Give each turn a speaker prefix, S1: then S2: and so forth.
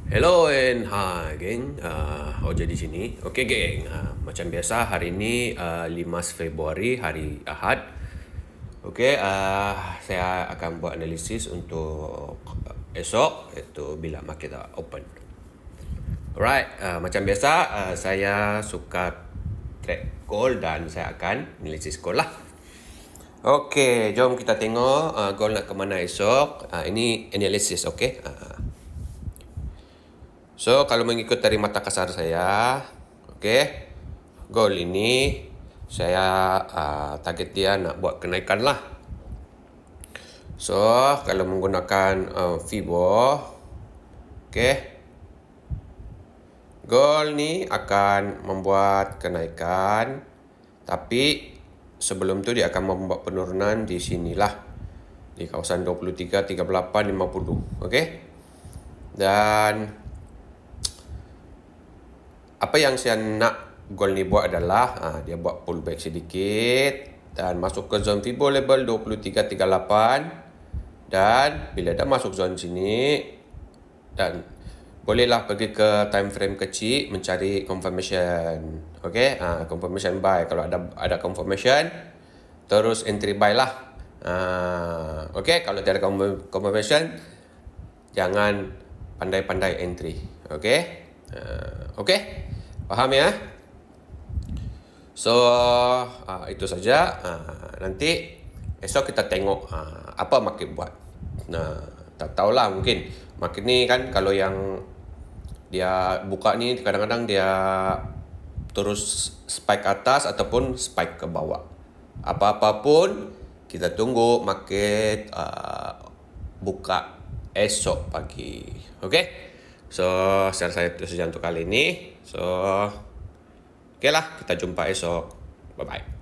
S1: Hello and geng, Oja di sini. Okey geng, macam biasa hari ini 5 Februari hari Ahad. Okey, saya akan buat analisis untuk esok iaitu bila market open. Alright, macam biasa saya suka trade gold dan saya akan analisis gold lah. Okey, jom kita tengok gold nak ke mana esok. Ini analisis, okey. So, kalau mengikut dari mata kasar saya, okay, gold ini saya target dia nak buat kenaikan lah. So, kalau menggunakan Fibo, okay, gold ni akan membuat kenaikan, tapi sebelum tu dia akan membuat penurunan di sinilah, di kawasan 23, 38, 50, okay. Dan apa yang saya nak gold ni buat adalah dia buat pullback sedikit dan masuk ke zone Fibo level 23.38, dan bila dah masuk zone sini dan bolehlah pergi ke time frame kecil mencari confirmation. Okey, confirmation buy. Kalau ada confirmation terus entry buy lah. Okey, kalau tiada confirmation jangan pandai-pandai entry. Okey. Okey. Faham ya? So, itu saja. Nanti esok kita tengok apa market buat. Tak tahulah, mungkin market ni kan kalau yang dia buka ni kadang-kadang dia terus spike atas ataupun spike ke bawah. Apa-apa pun kita tunggu market buka esok pagi. Okey? So, share saya itu saja untuk kali ini. So, okeylah, kita jumpa esok. Bye-bye.